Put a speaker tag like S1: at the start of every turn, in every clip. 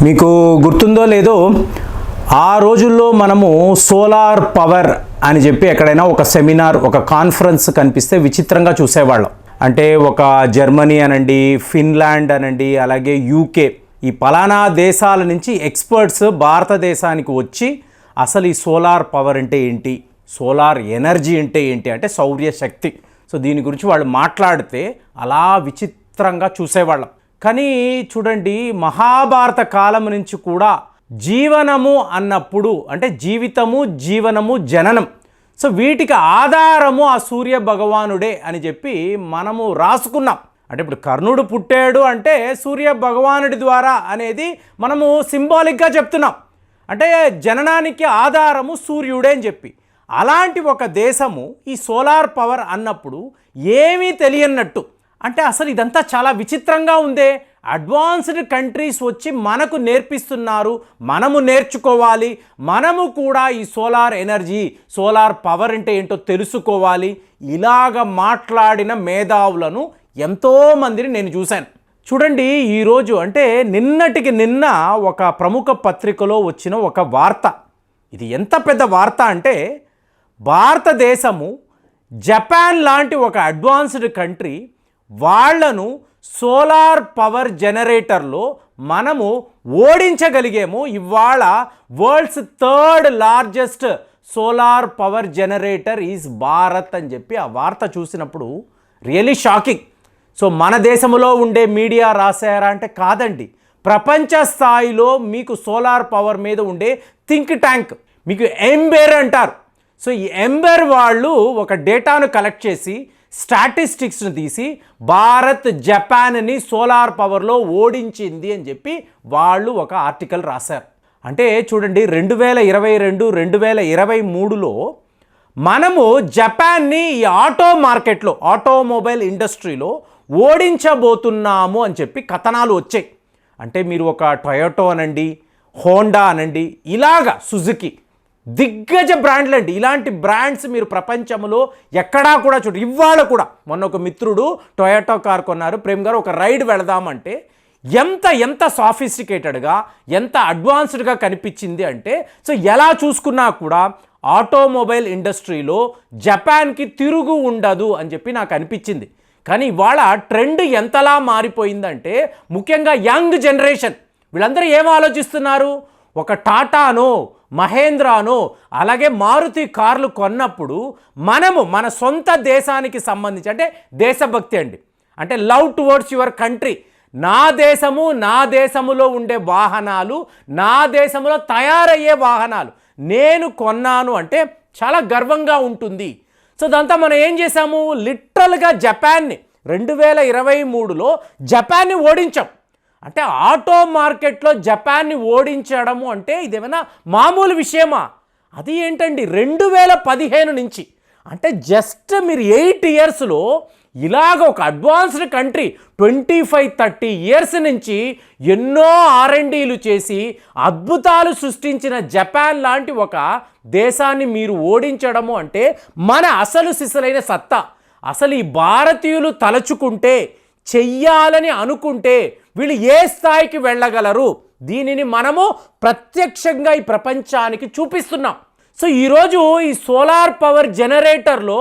S1: మీకు గుర్తుందో లేదో ఆ రోజుల్లో మనము సోలార్ పవర్ అని చెప్పి ఎక్కడైనా ఒక సెమినార్ ఒక కాన్ఫరెన్స్ కనిపిస్తే విచిత్రంగా చూసేవాళ్ళం. అంటే ఒక జర్మనీ అనండి, ఫిన్లాండ్ అనండి, అలాగే యూకే, ఈ పలానా దేశాల నుంచి ఎక్స్పర్ట్స్ భారతదేశానికి వచ్చి అసలు ఈ సోలార్ పవర్ అంటే ఏంటి, సోలార్ ఎనర్జీ అంటే ఏంటి, అంటే సౌర్య శక్తి, సో దీని గురించి వాళ్ళు మాట్లాడితే అలా విచిత్రంగా చూసేవాళ్ళం. కానీ చూడండి, మహాభారత కాలం నుంచి కూడా జీవనము అన్నప్పుడు అంటే జీవితము, జీవనము, జననం, సో వీటికి ఆధారము ఆ సూర్య భగవానుడే అని చెప్పి మనము రాసుకున్నాం. అంటే ఇప్పుడు కర్ణుడు పుట్టాడు అంటే సూర్య భగవానుడి ద్వారా అనేది మనము సింబాలిక్గా చెప్తున్నాం. అంటే జననానికి ఆధారము సూర్యుడే అని చెప్పి, అలాంటి ఒక దేశము ఈ సోలార్ పవర్ అన్నప్పుడు ఏమీ తెలియనట్టు, అంటే అసలు ఇదంతా చాలా విచిత్రంగా ఉందే, అడ్వాన్స్డ్ కంట్రీస్ వచ్చి మనకు నేర్పిస్తున్నారు, మనము నేర్చుకోవాలి, మనము కూడా ఈ సోలార్ ఎనర్జీ, సోలార్ పవర్ అంటే ఏంటో తెలుసుకోవాలి. ఇలాగ మాట్లాడిన మేధావులను ఎంతోమందిని నేను చూశాను. చూడండి, ఈరోజు అంటే నిన్నటికి నిన్న ఒక ప్రముఖ పత్రికలో వచ్చిన ఒక వార్త, ఇది ఎంత పెద్ద వార్త అంటే భారతదేశము జపాన్ లాంటి ఒక అడ్వాన్స్డ్ కంట్రీ వాళ్లను సోలార్ పవర్ జనరేటర్లో మనము ఓడించగలిగేమో. ఇవాళ world's third largest solar power generator is Bharat అని చెప్పి ఆ వార్త చూసినప్పుడు రియలీ షాకింగ్. సో మన దేశంలో ఉండే మీడియా రాశారా అంటే కాదండి, ప్రపంచ స్థాయిలో మీకు సోలార్ పవర్ మీద ఉండే థింక్ ట్యాంక్, మీకు ఎంబెర్ అంటారు. సో ఈ ఎంబెర్ వాళ్ళు ఒక డేటాను కలెక్ట్ చేసి స్టాటిస్టిక్స్ను తీసి భారత్ జపాన్ని సోలార్ పవర్లో ఓడించింది అని చెప్పి వాళ్ళు ఒక ఆర్టికల్ రాశారు. అంటే చూడండి, 2022, 2023లో మనము జపాన్ని ఈ ఆటో మార్కెట్లో, ఆటోమొబైల్ ఇండస్ట్రీలో ఓడించబోతున్నాము అని చెప్పి కథనాలు వచ్చాయి. అంటే మీరు ఒక టొయోటో అనండి, హోండా అనండి, ఇలాగా సుజుకి దిగ్గజ బ్రాండ్లు అండి, ఇలాంటి బ్రాండ్స్ మీరు ప్రపంచంలో ఎక్కడా కూడా చూడండి. ఇవాళ కూడా మొన్న ఒక మిత్రుడు టొయోటో కార్ కొన్నారు, ప్రేమ్ గారు ఒక రైడ్ వెళదామంటే ఎంత సాఫిస్టికేటెడ్గా, ఎంత అడ్వాన్స్డ్గా కనిపించింది అంటే, సో ఎలా చూసుకున్నా కూడా ఆటోమొబైల్ ఇండస్ట్రీలో జపాన్కి తిరుగు ఉండదు అని చెప్పి నాకు అనిపించింది. కానీ ఇవాళ ట్రెండ్ ఎంతలా మారిపోయిందంటే, ముఖ్యంగా యంగ్ జనరేషన్ వీళ్ళందరూ ఏం ఆలోచిస్తున్నారు, ఒక టాటానో, మహేంద్రానో, అలాగే మారుతి కార్లు కొన్నప్పుడు మనము మన సొంత దేశానికి సంబంధించి, అంటే దేశభక్తి అండి, అంటే లవ్ టువర్డ్స్ యువర్ కంట్రీ, నా దేశము, నా దేశములో ఉండే వాహనాలు, నా దేశంలో తయారయ్యే వాహనాలు నేను కొన్నాను అంటే చాలా గర్వంగా ఉంటుంది. సో దాంతో మనం ఏం చేసాము, లిటరల్గా జపాన్ని 2023లో జపాన్ని ఓడించాం. అంటే ఆటో మార్కెట్లో జపాన్ని ఓడించడము అంటే ఇదేమైనా మామూలు విషయమా? అది ఏంటండి, 2015 నుంచి, అంటే జస్ట్ మీరు 8 ఇయర్స్లో ఇలాగ ఒక అడ్వాన్స్డ్ కంట్రీ 25-30 ఇయర్స్ నుంచి ఎన్నో R&Dలు చేసి అద్భుతాలు సృష్టించిన జపాన్ లాంటి ఒక దేశాన్ని మీరు ఓడించడము అంటే మన అసలు సిసలైన సత్తా. అసలు ఈ భారతీయులు తలచుకుంటే, చెయ్యాలని అనుకుంటే వీళ్ళు ఏ స్థాయికి వెళ్ళగలరు, దీనిని మనము ప్రత్యక్షంగా ఈ ప్రపంచానికి చూపిస్తున్నాం. సో ఈరోజు ఈ సోలార్ పవర్ జనరేటర్లో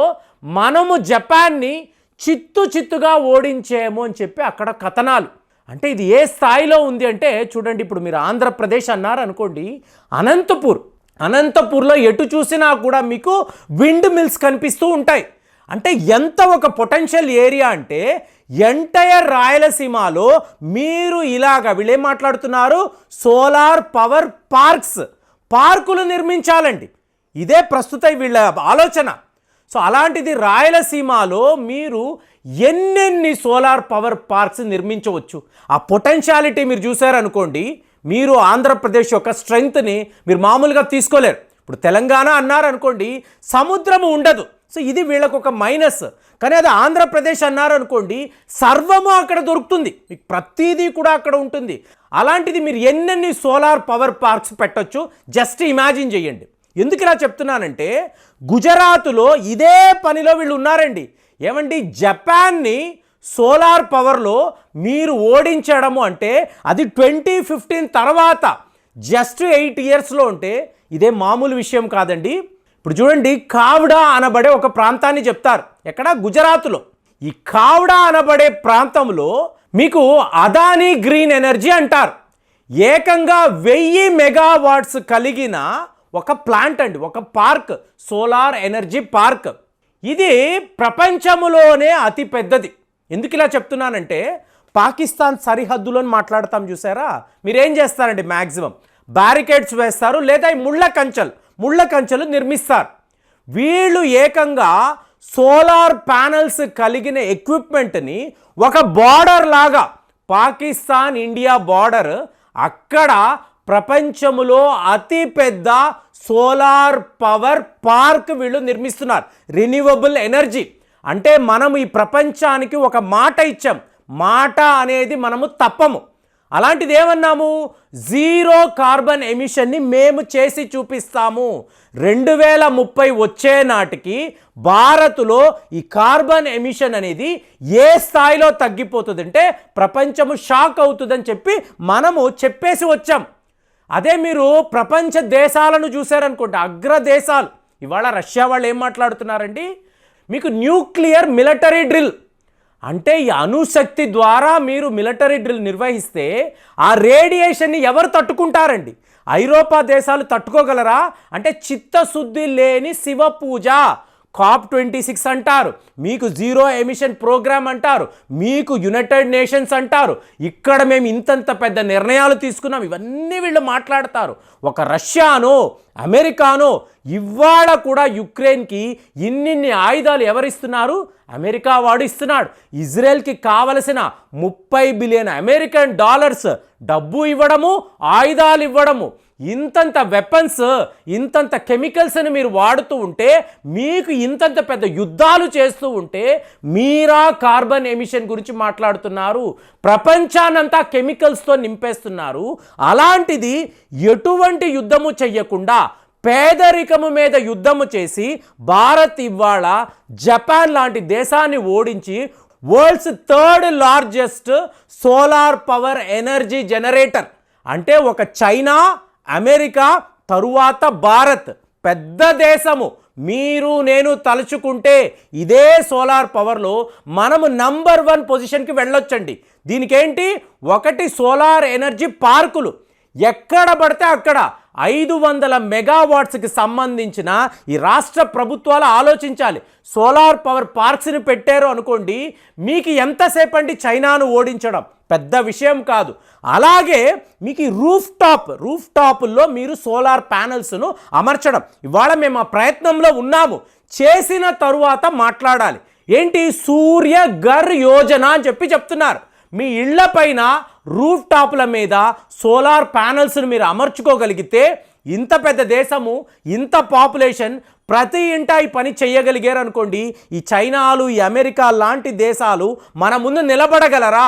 S1: మనము జపాన్ని చిత్తుగా ఓడించేమో అని చెప్పి అక్కడ కథనాలు. అంటే ఇది ఏ స్థాయిలో ఉంది అంటే చూడండి, ఇప్పుడు మీరు ఆంధ్రప్రదేశ్ అన్నారు అనుకోండి, అనంతపూర్లో ఎటు చూసినా కూడా మీకు విండ్ మిల్స్ కనిపిస్తూ ఉంటాయి. అంటే ఎంత ఒక పొటెన్షియల్ ఏరియా అంటే ఎంటైర్ రాయలసీమలో మీరు ఇలాగా వీళ్ళు ఏం మాట్లాడుతున్నారు, సోలార్ పవర్ పార్కులు నిర్మించాలండి, ఇదే ప్రస్తుత వీళ్ళ ఆలోచన. సో అలాంటిది రాయలసీమలో మీరు ఎన్నెన్ని సోలార్ పవర్ పార్క్స్ నిర్మించవచ్చు. ఆ పొటెన్షియాలిటీ మీరు చూసారనుకోండి, మీరు ఆంధ్రప్రదేశ్ యొక్క స్ట్రెంగ్త్ని మీరు మామూలుగా తీసుకోలేరు. ఇప్పుడు తెలంగాణ అన్నారనుకోండి, సముద్రము ఉండదు, సో ఇది వీళ్ళకు ఒక మైనస్. కానీ అది ఆంధ్రప్రదేశ్ అన్నారనుకోండి, సర్వము అక్కడ దొరుకుతుంది, మీకు ప్రతిదీ కూడా అక్కడ ఉంటుంది. అలాంటిది మీరు ఎన్నెన్ని సోలార్ పవర్ పార్క్స్ పెట్టొచ్చు, జస్ట్ ఇమాజిన్ చేయండి. ఎందుకు ఇలా చెప్తున్నానంటే, గుజరాత్లో ఇదే పనిలో వీళ్ళు ఉన్నారండి. ఏమండి, జపాన్ని సోలార్ పవర్లో మీరు ఓడించడము అంటే అది 2015 తర్వాత జస్ట్ 8 ఇయర్స్లో ఉంటే ఇదే మామూలు విషయం కాదండి. ఇప్పుడు చూడండి, కావ్డా అనబడే ఒక ప్రాంతాన్ని చెప్తారు. ఎక్కడ? గుజరాత్లో. ఈ కావ్డా అనబడే ప్రాంతంలో మీకు అదానీ గ్రీన్ ఎనర్జీ అంటారు. ఏకంగా 1000 మెగావాట్స్ కలిగిన ఒక ప్లాంట్ అండి, ఒక పార్క్, సోలార్ ఎనర్జీ పార్క్. ఇది ప్రపంచంలోనే అతి పెద్దది. ఎందుకు ఇలా చెప్తున్నానంటే, పాకిస్తాన్ సరిహద్దులో మాట్లాడతాం చూసారా, మీరేం చేస్తారండి, మ్యాక్సిమం బ్యారికేడ్స్ వేస్తారు, లేదా ఈ ముళ్ళ కంచెలు నిర్మిస్తారు. వీళ్ళు ఏకంగా సోలార్ ప్యానల్స్ కలిగిన ఎక్విప్మెంట్ని ఒక బార్డర్ లాగా, పాకిస్తాన్ ఇండియా బార్డర్, అక్కడ ప్రపంచములో అతిపెద్ద సోలార్ పవర్ పార్క్ వీళ్ళు నిర్మిస్తున్నారు. రిన్యూవబుల్ ఎనర్జీ అంటే మనం ఈ ప్రపంచానికి ఒక మాట ఇచ్చాం, మాట అనేది మనము తప్పము. అలాంటిది ఏమన్నాము, 0 కార్బన్ ఎమిషన్ని మేము చేసి చూపిస్తాము. 2030 వచ్చే నాటికి భారత్లో ఈ కార్బన్ ఎమిషన్ అనేది ఏ స్థాయిలో తగ్గిపోతుందంటే ప్రపంచము షాక్ అవుతుందని చెప్పి మనము చెప్పేసి వచ్చాం. అదే మీరు ప్రపంచ దేశాలను చూశారనుకోండి, అగ్రదేశాలు, ఇవాళ రష్యా వాళ్ళు ఏం మాట్లాడుతున్నారండి, మీకు న్యూక్లియర్ మిలిటరీ డ్రిల్ అంటే ఈ అణుశక్తి ద్వారా మీరు మిలిటరీ డ్రిల్ నిర్వహిస్తే ఆ రేడియేషన్ని ఎవరు తట్టుకుంటారండి? ఐరోపా దేశాలు తట్టుకోగలరా? అంటే చిత్తశుద్ధి లేని శివ పూజ. COP26 అంటారు, మీకు 0 ఎమిషన్ ప్రోగ్రామ్ అంటారు, మీకు యునైటెడ్ నేషన్స్ అంటారు. ఇక్కడ మేము ఇంతంత పెద్ద నిర్ణయాలు తీసుకున్నాం, ఇవన్నీ వీళ్ళు మాట్లాడతారు. ఒక రష్యానో అమెరికానో ఇవాళ కూడా యుక్రెయిన్కి ఇన్నిన్ని ఆయుధాలు ఎవరిస్తున్నారు? అమెరికా వాడు ఇస్తున్నాడు. ఇజ్రాయెల్కి కావలసిన 30 బిలియన్ అమెరికన్ డాలర్స్ డబ్బు ఇవ్వడము, ఆయుధాలు ఇవ్వడము. ఇంతంత వెపన్స్, ఇంతంత కెమికల్స్ని మీరు వాడుతూ ఉంటే, మీకు ఇంతంత పెద్ద యుద్ధాలు చేస్తూ ఉంటే మీరా కార్బన్ ఎమిషన్ గురించి మాట్లాడుతున్నారు? ప్రపంచానంతా కెమికల్స్తో నింపేస్తున్నారు. అలాంటిది ఎటువంటి యుద్ధము చెయ్యకుండా పేదరికము మీద యుద్ధము చేసి భారత్ ఇవాళ జపాన్ లాంటి దేశాన్ని ఓడించి world's 3rd largest solar power energy generator అంటే ఒక చైనా, అమెరికా తరువాత భారత్, పెద్ద దేశము. మీరు నేను తలుచుకుంటే ఇదే సోలార్ పవర్లో మనము నంబర్ 1 పొజిషన్కి వెళ్ళొచ్చండి. దీనికేంటి, 1 సోలార్ ఎనర్జీ పార్కులు, ఎక్కడ పడితే అక్కడ 500 మెగావాట్స్కి సంబంధించిన ఈ రాష్ట్ర ప్రభుత్వాలు ఆలోచించాలి. సోలార్ పవర్ పార్క్స్ని పెట్టారు అనుకోండి, మీకు ఎంతసేపు అండి చైనాను ఓడించడం, పెద్ద విషయం కాదు. అలాగే మీకు ఈ రూఫ్ టాపుల్లో మీరు సోలార్ ప్యానల్స్ను అమర్చడం. ఇవాళ మేము ఆ ప్రయత్నంలో ఉన్నాము. చేసిన తరువాత మాట్లాడాలి. ఏంటి, సూర్య ఘర్ యోజన అని చెప్తున్నారు. మీ ఇళ్ల పైన రూఫ్ టాపుల మీద సోలార్ ప్యానల్స్ను మీరు అమర్చుకోగలిగితే, ఇంత పెద్ద దేశము, ఇంత పాపులేషన్, ప్రతి ఇంట ఈ పని చేయగలిగారు అనుకోండి, ఈ చైనాలు, ఈ అమెరికా లాంటి దేశాలు మన ముందు నిలబడగలరా?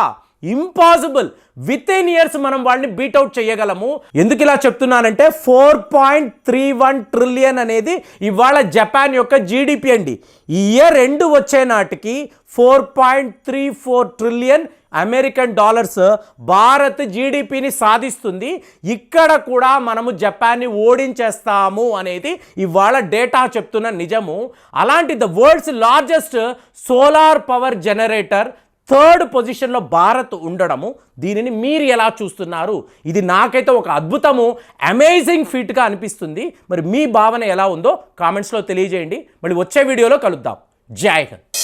S1: ఇంపాసిబుల్. విత్-ఇన్ ఇయర్స్ మనం వాళ్ళని బీట్అవుట్ చేయగలము. ఎందుకు ఇలా చెప్తున్నానంటే 4.31 ట్రిలియన్ అనేది ఇవాళ జపాన్ యొక్క జీడిపి అండి. ఈ ఇయర్ ఎండ్ వచ్చే నాటికి 4.34 ట్రిలియన్ అమెరికన్ డాలర్స్ భారత్ జీడిపిని సాధిస్తుంది. ఇక్కడ కూడా మనము జపాన్ని ఓడించేస్తాము అనేది ఇవాళ డేటా చెప్తున్న నిజము. అలాంటి the world's largest solar power generator 3rd పొజిషన్లో భారత్ ఉండడము, దీనిని మీరు ఎలా చూస్తున్నారు? ఇది నాకైతే ఒక అద్భుతము, అమేజింగ్ ఫీట్గా అనిపిస్తుంది. మరి మీ భావన ఎలా ఉందో కామెంట్స్లో తెలియజేయండి. మళ్ళీ వచ్చే వీడియోలో కలుద్దాం. జై హింద్.